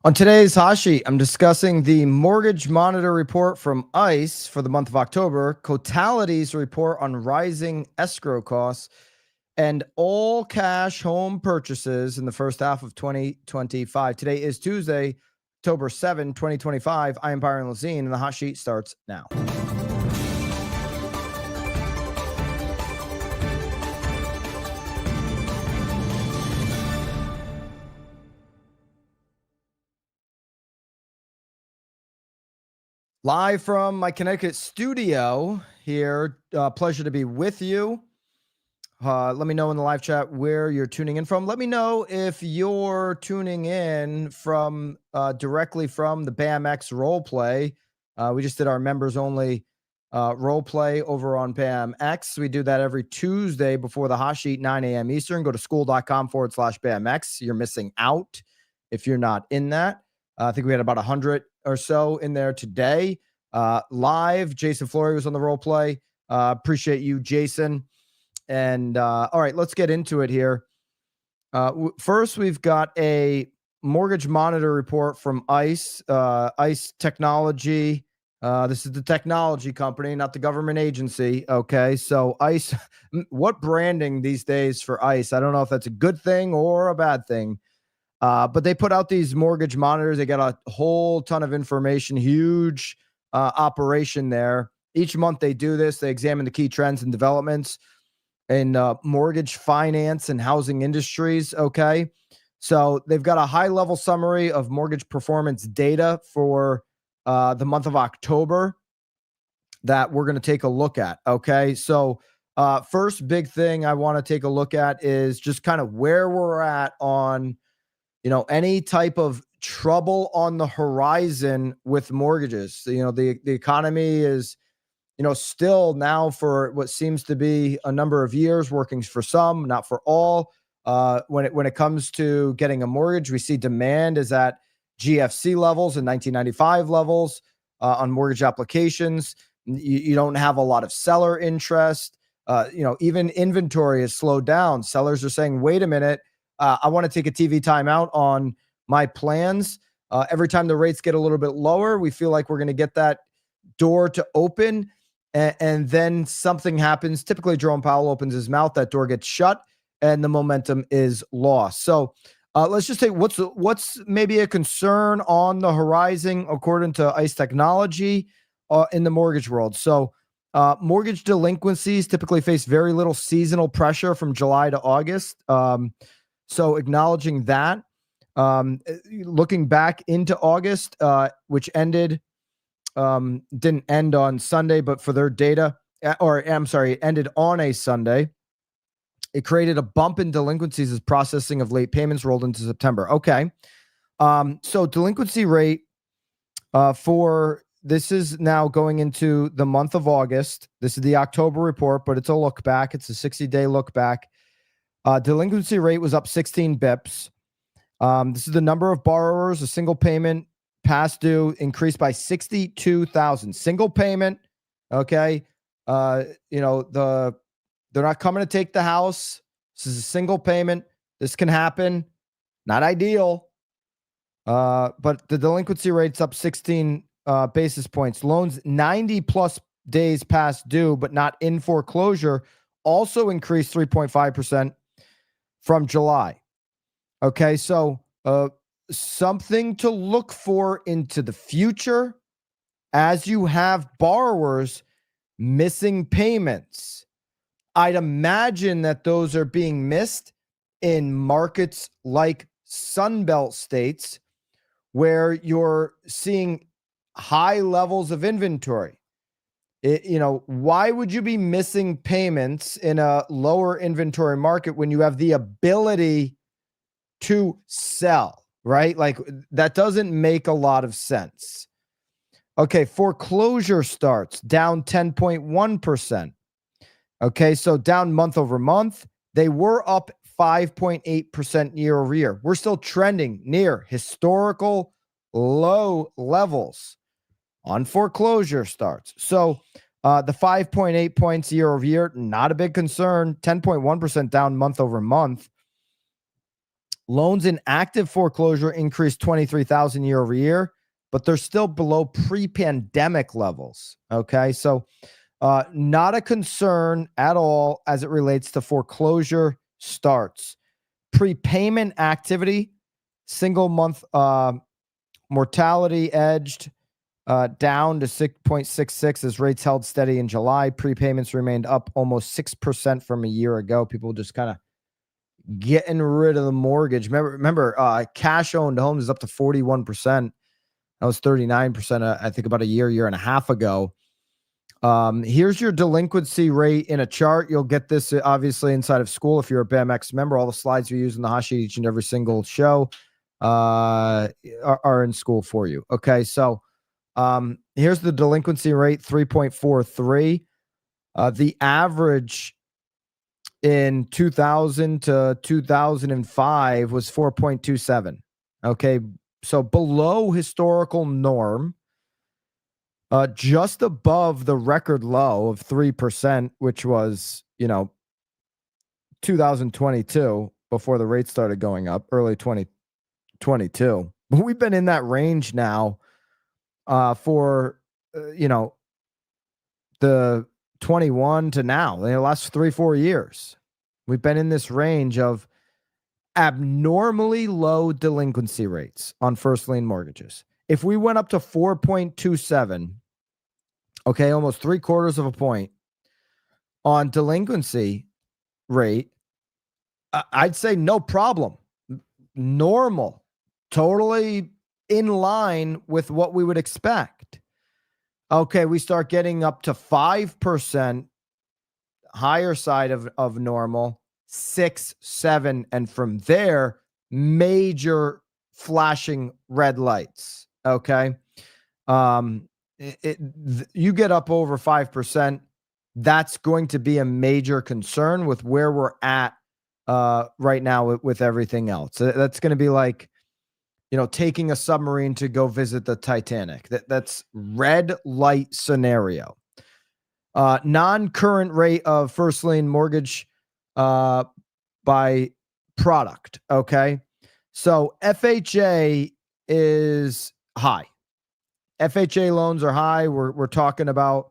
On today's hot sheet, I'm discussing the Mortgage Monitor report from ICE for the month of October, Cotality's report on rising escrow costs, and all cash home purchases in the first half of 2025. Today is Tuesday, October 7, 2025. I am Byron Lazine, and the hot sheet starts now. Live from my Connecticut studio here. Pleasure to be with you. Let me know in the live chat where you're tuning in from. Let me know if you're tuning in from directly from the BAMX role play. We just did our members only role play over on BAMX. We do that every Tuesday before the hot sheet, 9 a.m. Eastern. Go to school.com/BAMX. You're missing out if you're not in that. I think we had about 100 or so in there today. Live, Jason Flory was on the role play. Appreciate you, Jason. And all right, let's get into it here. First, we've got a Mortgage Monitor report from ICE, ICE Technology. This is the technology company, not the government agency. Okay, so ICE, what branding these days for ICE? I don't know if that's a good thing or a bad thing. But they put out these mortgage monitors. They got a whole ton of information, huge operation there. Each month they do this. They examine the key trends and developments in mortgage finance and housing industries. Okay. So they've got a high level summary of mortgage performance data for the month of October that we're going to take a look at. Okay. So first big thing I want to take a look at is just kind of where we're at on any type of trouble on the horizon with mortgages. The economy is, still now for what seems to be a number of years working for some, not for all. When it comes to getting a mortgage, we see demand is at GFC levels and 1995 levels on mortgage applications. You don't have a lot of seller interest. Even inventory is slowed down. Sellers are saying, wait a minute, I want to take a TV timeout on my plans. Every time the rates get a little bit lower, we feel like we're going to get that door to open, and then something happens. Typically, Jerome Powell opens his mouth, that door gets shut, and the momentum is lost. So let's just say what's maybe a concern on the horizon according to ICE Technology in the mortgage world. So mortgage delinquencies typically face very little seasonal pressure from July to August. So acknowledging that, looking back into August, which ended, didn't end on Sunday, but for their data, it ended on a Sunday. It created a bump in delinquencies as processing of late payments rolled into September. Okay. So delinquency rate for this is now going into the month of August. This is the October report, but it's a look back. It's a 60-day look back. Delinquency rate was up 16 bips. This is the number of borrowers, a single payment past due increased by 62,000. Single payment. Okay. They're not coming to take the house. This is a single payment. This can happen. Not ideal. But the delinquency rate's up 16 basis points. Loans 90 plus days past due, but not in foreclosure, also increased 3.5%. from July. Okay, so something to look for into the future as you have borrowers missing payments. I'd imagine that those are being missed in markets like Sunbelt states where you're seeing high levels of inventory. Why would you be missing payments in a lower inventory market when you have the ability to sell, right? Like that doesn't make a lot of sense. Okay, foreclosure starts down 10.1%. Okay, so down month over month. They were up 5.8% year over year. We're still trending near historical low levels on foreclosure starts. So the 5.8 points year over year, not a big concern. 10.1% down month over month. Loans in active foreclosure increased 23,000 year over year, but they're still below pre-pandemic levels. Okay. So not a concern at all as it relates to foreclosure starts. Prepayment activity, single month mortality edged down to 6.66 as rates held steady in July. Prepayments remained up almost 6% from a year ago. People just kind of getting rid of the mortgage. Remember, cash owned homes is up to 41%. That was 39%, I think, about a year and a half ago. Here's your delinquency rate in a chart. You'll get this obviously inside of school if you're a BAMX member. All the slides we use in the hot sheet each and every single show are in school for you. Okay, so here's the delinquency rate, 3.43. The average in 2000 to 2005 was 4.27. Okay, so below historical norm. Just above the record low of 3%, which was, 2022 before the rates started going up, early 2022. But we've been in that range now for, the 21 to now, the last 3-4 years. We've been in this range of abnormally low delinquency rates on first lien mortgages. If we went up to 4.27, okay, almost 3/4 of a point on delinquency rate, I'd say no problem. Normal, totally in line with what we would expect. Okay, we start getting up to 5%, higher side of normal, 6, 7, and from there, major flashing red lights. Okay. You get up over 5%, that's going to be a major concern with where we're at right now with everything else. That's going to be like, taking a submarine to go visit the Titanic. That's red light scenario. Non-current rate of first lien mortgage by product. Okay. So FHA is high. FHA loans are high. We're talking about,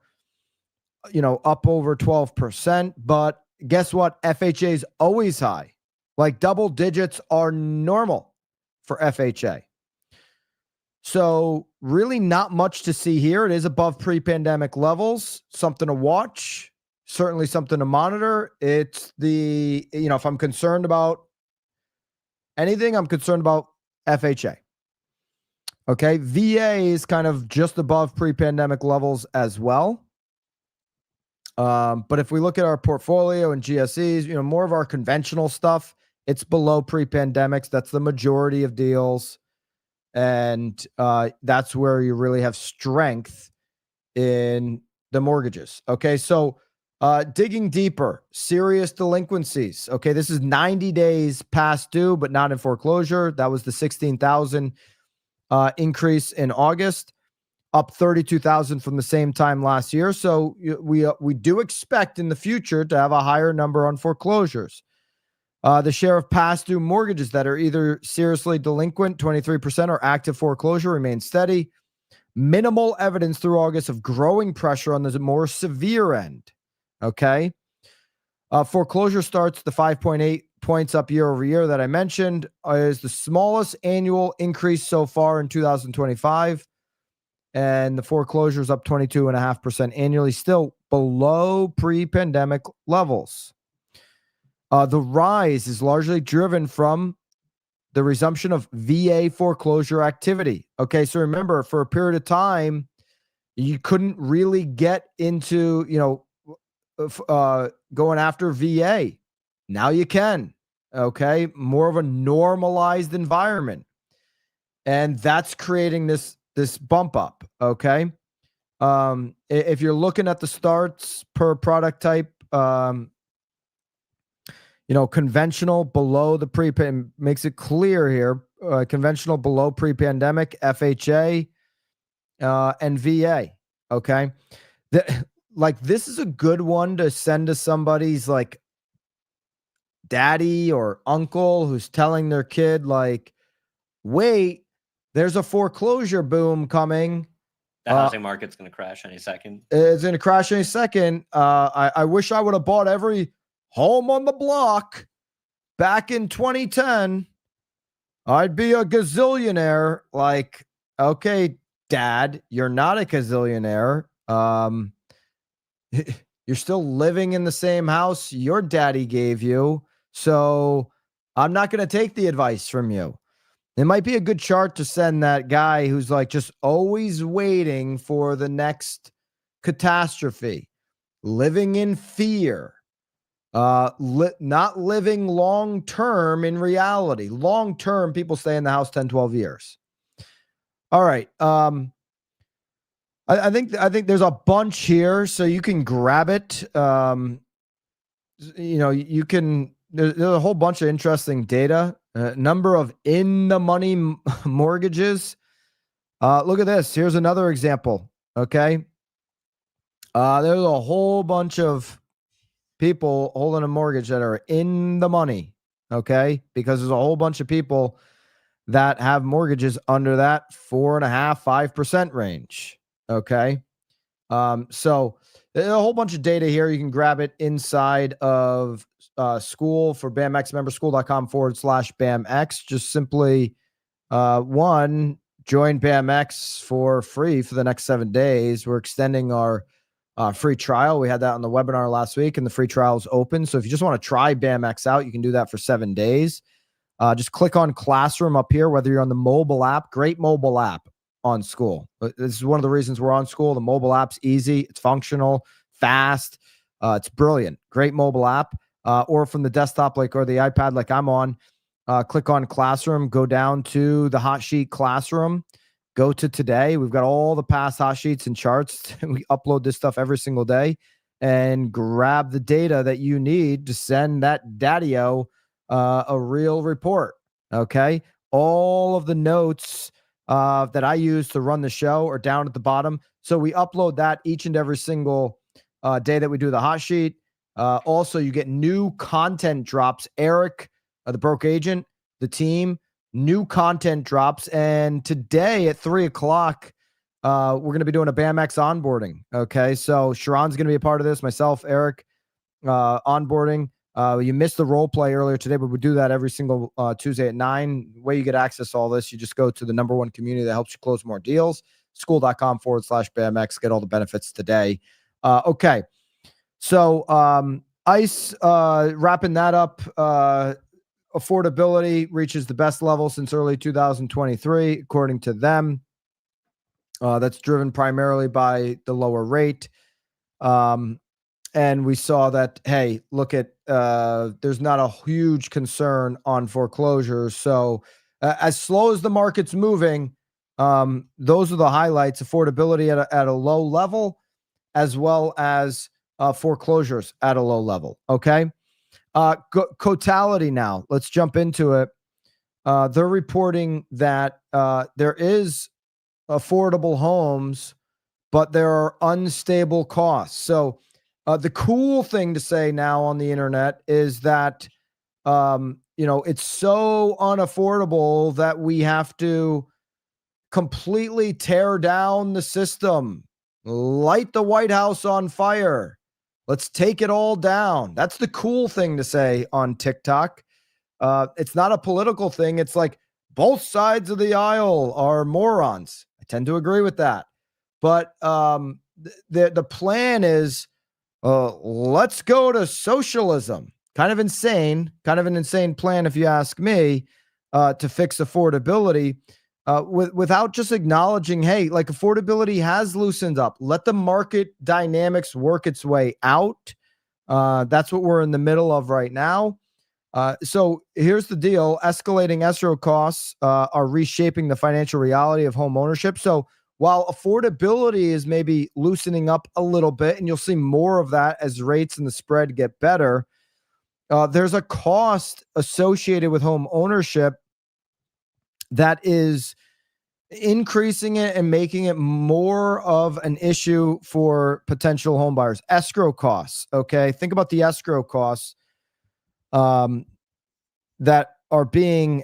up over 12%. But guess what? FHA is always high. Like double digits are normal for FHA. So really not much to see here. It is above pre-pandemic levels. Something to watch. Certainly something to monitor. It's if I'm concerned about anything, I'm concerned about FHA. Okay, VA is kind of just above pre-pandemic levels as well. But if we look at our portfolio and GSEs, more of our conventional stuff, it's below pre-pandemics. That's the majority of deals. And that's where you really have strength in the mortgages. Okay, so digging deeper, serious delinquencies. Okay, this is 90 days past due, but not in foreclosure. That was the 16,000 increase in August, up 32,000 from the same time last year. So we do expect in the future to have a higher number on foreclosures. The share of past due mortgages that are either seriously delinquent, 23%, or active foreclosure remains steady. Minimal evidence through August of growing pressure on the more severe end. Okay. Foreclosure starts, the 5.8 points up year over year that I mentioned, is the smallest annual increase so far in 2025. And the foreclosure is up 22.5% annually, still below pre-pandemic levels. The rise is largely driven from the resumption of VA foreclosure activity. Okay, so remember, for a period of time, you couldn't really get into, going after VA. Now you can. Okay, more of a normalized environment, and that's creating this bump up. Okay, if you're looking at the starts per product type, conventional below the makes it clear here. Conventional below pre-pandemic, FHA, and VA. Okay, this is a good one to send to somebody's daddy or uncle who's telling their kid, like, wait, there's a foreclosure boom coming. The housing market's going to crash any second. It's going to crash any second. I wish I would have bought every home on the block back in 2010. I'd be a gazillionaire. Like, okay, dad, you're not a gazillionaire. You're still living in the same house your daddy gave you. So I'm not going to take the advice from you. It might be a good chart to send that guy who's like just always waiting for the next catastrophe, living in fear, not living long term in reality. Long term, people stay in the house 10, 12 years. All right. I think there's a bunch here, so you can grab it. You can. There's a whole bunch of interesting data. Number of in the money mortgages. Look at this. Here's another example. Okay. There's a whole bunch of people holding a mortgage that are in the money. Okay, because there's a whole bunch of people that have mortgages under that 4.5%, 5% range. Okay. So there's a whole bunch of data here. You can grab it inside of school for BAMX member, school.com/BAMX. Just simply join BAMX for free for the next 7 days. We're extending our free trial. We had that on the webinar last week, and the free trial is open. So if you just want to try BAMX out, you can do that for 7 days. Just click on Classroom up here, whether you're on the mobile app. Great mobile app on School. This is one of the reasons we're on School. The mobile app's easy, it's functional, fast, it's brilliant. Great mobile app. Or from the desktop or the iPad like I'm on, click on Classroom, go down to the hot sheet Classroom, go to today. We've got all the past hot sheets and charts. We upload this stuff every single day, and grab the data that you need to send that daddy-o a real report. Okay. All of the notes that I use to run the show are down at the bottom. So we upload that each and every single day that we do the hot sheet. Also, you get new content drops. Eric, the broke agent, the team, new content drops. And today at 3:00, we're going to be doing a BAMX onboarding. Okay. So Sharon's going to be a part of this, myself, Eric, onboarding. You missed the role play earlier today, but we do that every single Tuesday at 9. The way you get access to all this, you just go to the #1 community that helps you close more deals, school.com/BAMX, get all the benefits today. Okay. So ICE, wrapping that up, affordability reaches the best level since early 2023, according to them. That's driven primarily by the lower rate. And we saw that, hey, look at, there's not a huge concern on foreclosures. So as slow as the market's moving, those are the highlights: affordability at a low level, as well as foreclosures at a low level. Okay. Cotality now. Let's jump into it. They're reporting that there is affordable homes, but there are unstable costs. So the cool thing to say now on the internet is that, it's so unaffordable that we have to completely tear down the system, light the White House on fire. Let's take it all down. That's the cool thing to say on TikTok. It's not a political thing. It's like both sides of the aisle are morons. I tend to agree with that. But the plan is, let's go to socialism. Kind of insane, kind of an insane plan, if you ask me, to fix affordability, without just acknowledging, hey, like, affordability has loosened up. Let the market dynamics work its way out. That's what we're in the middle of right now. So here's the deal. Escalating escrow costs are reshaping the financial reality of home ownership. So while affordability is maybe loosening up a little bit, and you'll see more of that as rates and the spread get better, there's a cost associated with home ownership that is increasing it and making it more of an issue for potential home buyers. Escrow costs. Okay. Think about the escrow costs. that are being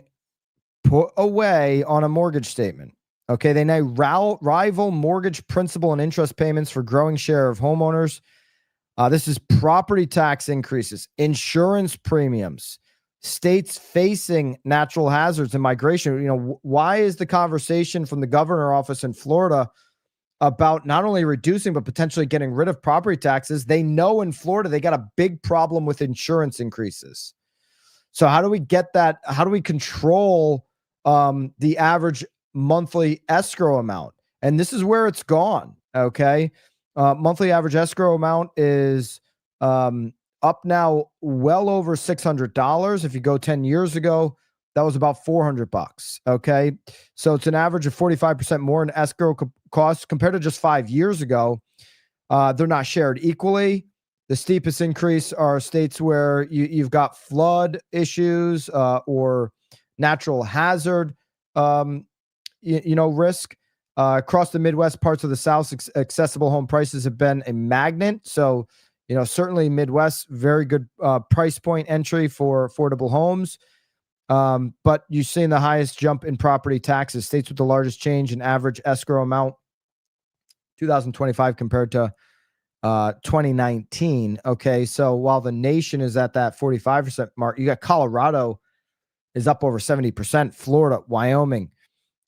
put away on a mortgage statement. Okay, they now rival mortgage principal and interest payments for growing share of homeowners. This is property tax increases, insurance premiums, states facing natural hazards and migration. Why is the conversation from the governor office in Florida about not only reducing but potentially getting rid of property taxes? They know in Florida they got a big problem with insurance increases. So how do we get that? How do we control the average monthly escrow amount? And this is where it's gone. Okay. Monthly average escrow amount is up now well over $600. If you go 10 years ago, that was about $400. Okay. So it's an average of 45% more in escrow costs compared to just 5 years ago. They're not shared equally. The steepest increase are states where you've got flood issues or natural hazard, risk. Across the Midwest, parts of the South, accessible home prices have been a magnet. So, certainly Midwest, very good price point entry for affordable homes. But you've seen the highest jump in property taxes. States with the largest change in average escrow amount, 2025 compared to 2019. Okay. So while the nation is at that 45% mark, you got Colorado is up over 70%, Florida, Wyoming,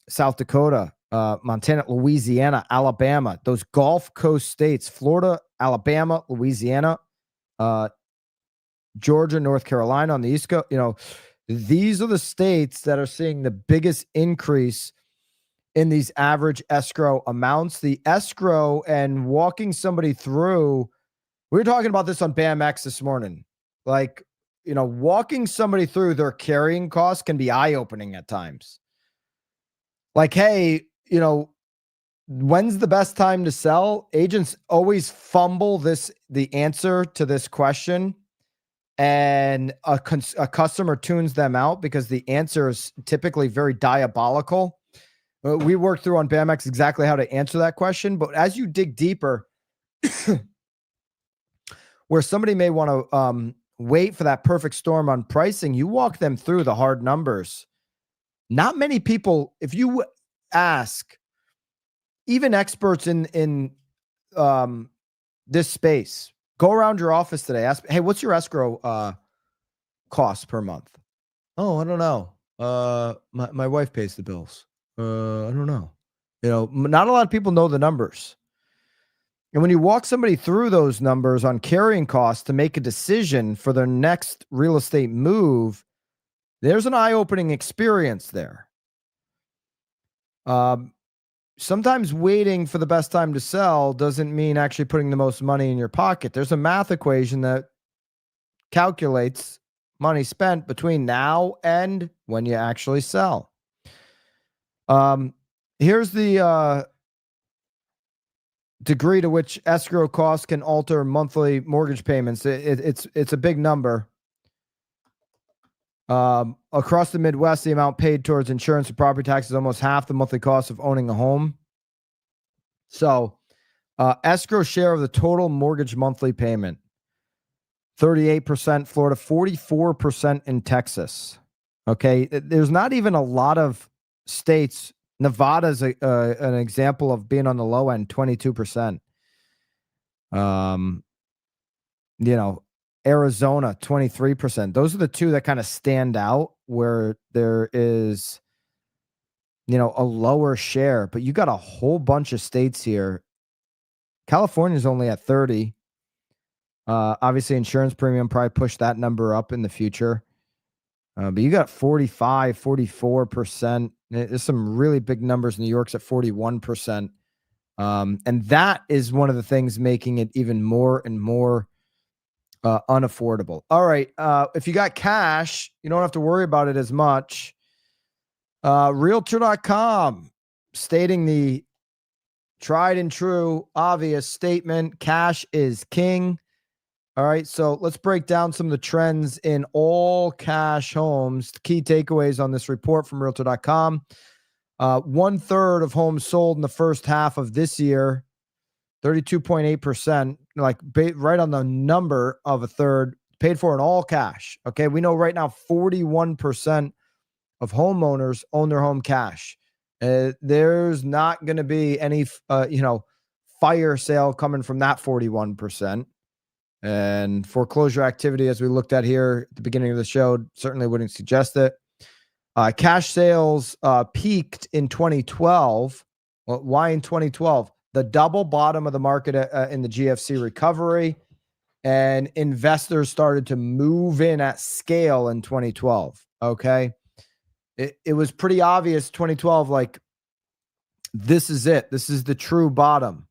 South Dakota, Montana, Louisiana, Alabama, those Gulf Coast states, Florida, Alabama, Louisiana, Georgia, North Carolina on the East Coast. These are the states that are seeing the biggest increase in these average escrow amounts. The escrow and walking somebody through, we were talking about this on BAMX this morning. Walking somebody through their carrying costs can be eye-opening at times. Like, hey, when's the best time to sell? Agents always fumble the answer to this question, and a customer tunes them out because the answer is typically very diabolical. We worked through on BAMX exactly how to answer that question. But as you dig deeper, where somebody may want to wait for that perfect storm on pricing, you walk them through the hard numbers. Not many people, if you ask even experts in this space, go around your office today, ask, hey, what's your escrow cost per month? Oh, I don't know. My wife pays the bills. I don't know. Not a lot of people know the numbers. And when you walk somebody through those numbers on carrying costs to make a decision for their next real estate move, there's an eye-opening experience there. Sometimes waiting for the best time to sell doesn't mean actually putting the most money in your pocket. There's a math equation that calculates money spent between now and when you actually sell. Here's the degree to which escrow costs can alter monthly mortgage payments. It's a big number. Across the Midwest, the amount paid towards insurance and property tax is almost half the monthly cost of owning a home. So, escrow share of the total mortgage monthly payment, 38% Florida, 44% in Texas. Okay, there's not even a lot of states. Nevada's an example of being on the low end, 22%. Arizona, 23%. Those are the two that kind of stand out where there is, a lower share. But you got a whole bunch of states here. California's only at 30. Obviously, insurance premium probably push that number up in the future. But you got 45, 44%. There's some really big numbers. New York's at 41%. And that is one of the things making it even more and more unaffordable. All right. If you got cash, you don't have to worry about it as much. Realtor.com stating the tried and true, obvious statement, cash is king. All right, so let's break down some of the trends in all cash homes. The key takeaways on this report from Realtor.com. 1/3 of homes sold in the first half of this year, 32.8%, right on the number of a third, paid for in all cash. Okay. We know right now 41% of homeowners own their home cash. There's not going to be any, fire sale coming from that 41%. And foreclosure activity, as we looked at here at the beginning of the show, certainly wouldn't suggest it. Cash sales peaked in 2012. Well, why in 2012? The double bottom of the market in the GFC recovery, and investors started to move in at scale in 2012. Okay. It was pretty obvious 2012, like, this is it. This is the true bottom.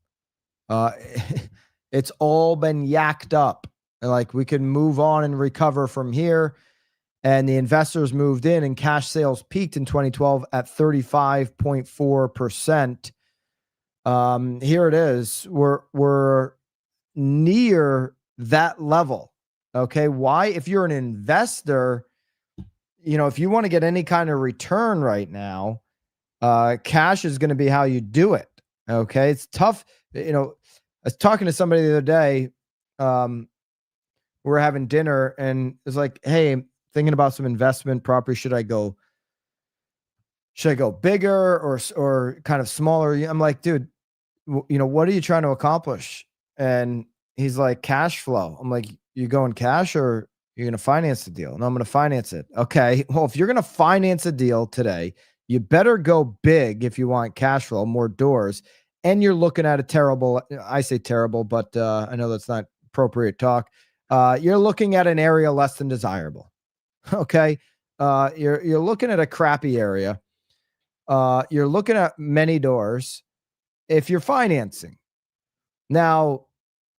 It's all been yacked up. Like, we can move on and recover from here. And the investors moved in, and cash sales peaked in 2012 at 35.4%. Here it is. We're near that level. Okay. Why? If you're an investor, if you want to get any kind of return right now, cash is going to be how you do it. Okay. It's tough. I was talking to somebody the other day. We were having dinner, and it's like, hey, I'm thinking about some investment property. Should I go bigger or kind of smaller? I'm like, dude, what are you trying to accomplish? And he's like, cash flow. I'm like, you going cash, or you're going to finance the deal? No, I'm going to finance it. Okay. Well, if you're going to finance a deal today, you better go big if you want cash flow, more doors. And you're looking at I say terrible, but I know that's not appropriate talk. You're looking at an area less than desirable. Okay. You're looking at a crappy area. You're looking at many doors if you're financing. Now,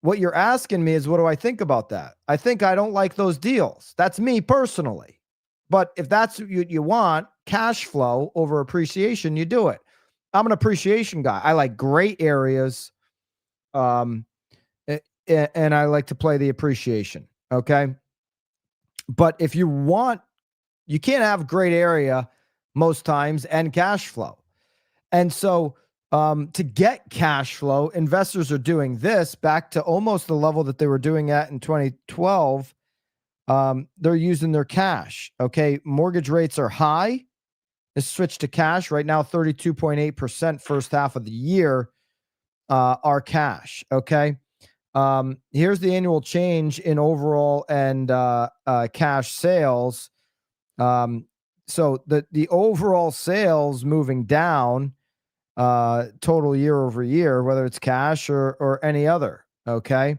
what you're asking me is, what do I think about that? I think I don't like those deals. That's me personally. But if that's what you want, cash flow over appreciation, you do it. I'm an appreciation guy. I like great areas. And I like to play the appreciation. Okay. But if you can't have great area most times and cash flow. And so to get cash flow, investors are doing this back to almost the level that they were doing at in 2012. They're using their cash. Okay. Mortgage rates are high. It's switched to cash right now. 32.8% first half of the year are cash. Okay. Here's the annual change in overall and cash sales. So the overall sales moving down total year over year, whether it's cash or any other. Okay.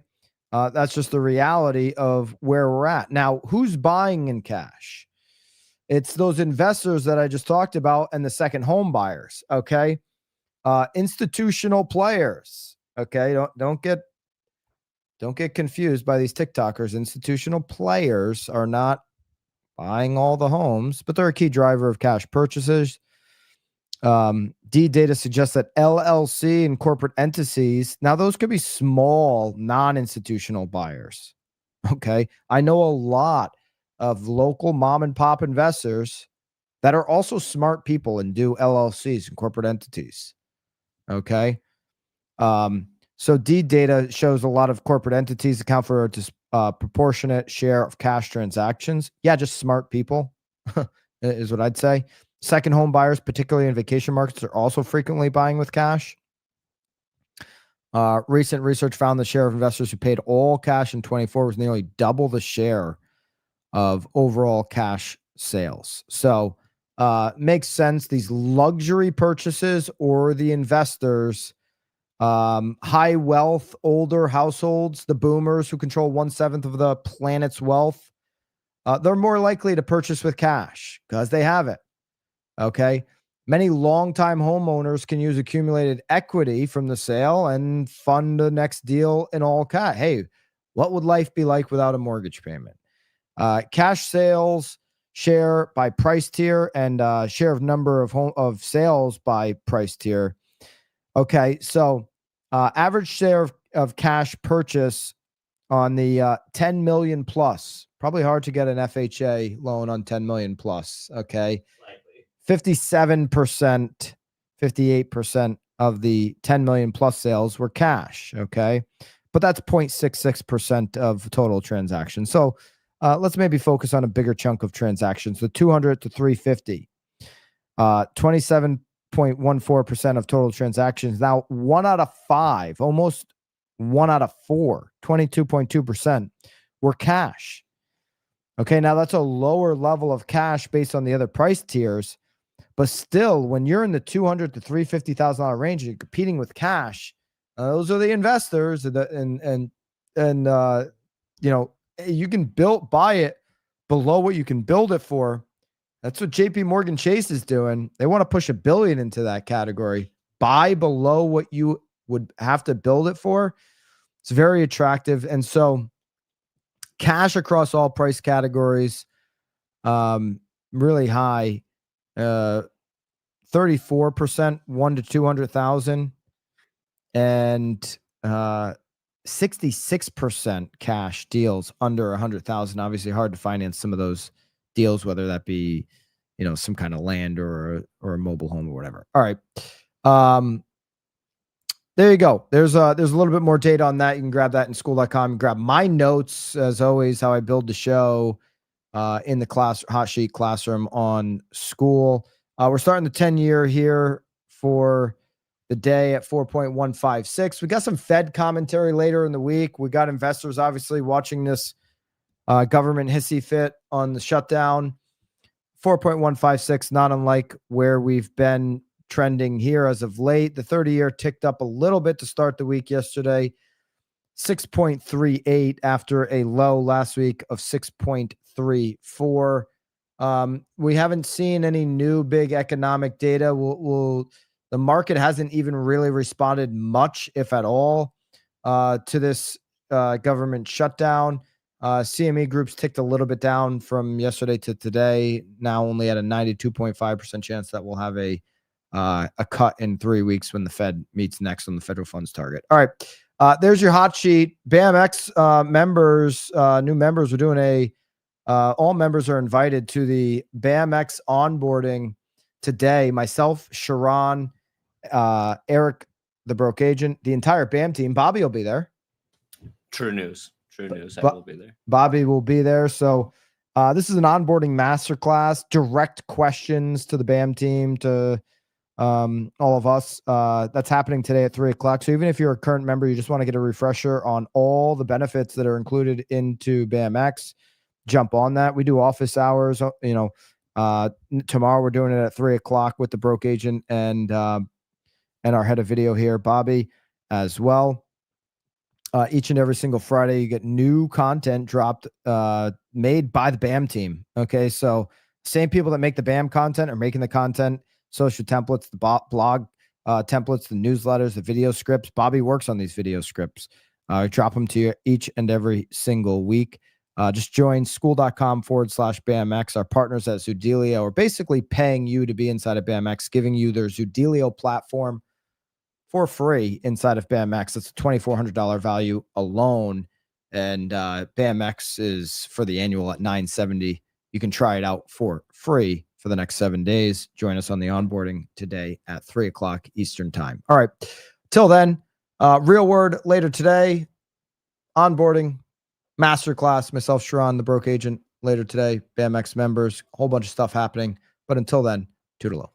That's just the reality of where we're at. Now, who's buying in cash? It's those investors that I just talked about and the second home buyers. Okay. Institutional players. Okay. Don't get confused by these TikTokers. Institutional players are not buying all the homes, but they're a key driver of cash purchases. D data suggests that LLC and corporate entities, now those could be small, non-institutional buyers. Okay. I know a lot of local mom and pop investors that are also smart people and do LLCs and corporate entities. Okay. So D data shows a lot of corporate entities account for a proportionate share of cash transactions. Yeah, just smart people is what I'd say. Second home buyers, particularly in vacation markets, are also frequently buying with cash. Recent research found the share of investors who paid all cash in 24 was nearly double the share of overall cash sales. So makes sense. These luxury purchases or the investors, high wealth, older households, the boomers who control 1/7 of the planet's wealth, they're more likely to purchase with cash because they have it. Okay. Many longtime homeowners can use accumulated equity from the sale and fund the next deal in all cash. Hey, what would life be like without a mortgage payment? Cash sales share by price tier and share of number of sales by price tier. Okay, so average share of cash purchase on the 10 million plus. Probably hard to get an FHA loan on 10 million plus. Okay. 57%, 58% of the 10 million plus sales were cash. Okay. But that's 0.66% of total transactions. So Let's maybe focus on a bigger chunk of transactions. The 200 to 350, 27.14% of total transactions. Now, 1 out of 5, almost 1 out of 4, 22.2% were cash. Okay, now that's a lower level of cash based on the other price tiers, but still, when you're in the $200,000 to $350,000 range, you're competing with cash. Those are the investors, and you know, you can buy it below what you can build it for. That's what JP Morgan Chase is doing. They want to push $1 billion into that category. Buy below what you would have to build it for. It's very attractive, and so cash across all price categories, really high. 34% 1 to 200,000, and 66% cash deals under 100,000. Obviously hard to finance some of those deals, whether that be, some kind of land or a mobile home or whatever. All right. There you go. There's a little bit more data on that. You can grab that in school.com. Grab my notes, as always, how I build the show in the hot sheet classroom on School. We're starting the 10-year here for the day at 4.156. We got some Fed commentary later in the week. We got investors obviously watching this government hissy fit on the shutdown. 4.156, not unlike where we've been trending here as of late. The 30-year ticked up a little bit to start the week yesterday. 6.38 after a low last week of 6.34. We haven't seen any new big economic data. The market hasn't even really responded much, if at all, to this government shutdown. CME groups ticked a little bit down from yesterday to today, now only at a 92.5% chance that we'll have a cut in 3 weeks when the Fed meets next on the federal funds target. All right. There's your hot sheet. BAMX members, new members, we're doing all members are invited to the BAMX onboarding today. Myself, Sharon, Eric, the broke agent, the entire BAM team. Bobby will be there. True news. I will be there. Bobby will be there. So this is an onboarding masterclass, direct questions to the BAM team, to all of us. That's happening today at 3:00. So even if you're a current member, you just want to get a refresher on all the benefits that are included into BAMX, jump on that. We do office hours. Tomorrow we're doing it at 3:00 with the broke agent and our head of video here, Bobby, as well. Each and every single Friday, you get new content dropped, made by the BAM team. Okay, so same people that make the BAM content are making the content, social templates, the blog templates, the newsletters, the video scripts. Bobby works on these video scripts. Drop them to you each and every single week. Just join school.com/BAMX. Our partners at Zoodealio are basically paying you to be inside of BAMX, giving you their Zoodealio platform for free inside of BAMX. It's a $2,400 value alone. And BAMX is for the annual at $970. You can try it out for free for the next 7 days. Join us on the onboarding today at 3:00 Eastern time. All right. Till then, real word later today. Onboarding masterclass. Myself, Sharon, the broke agent, later today. BAMX members, a whole bunch of stuff happening. But until then, toodaloo.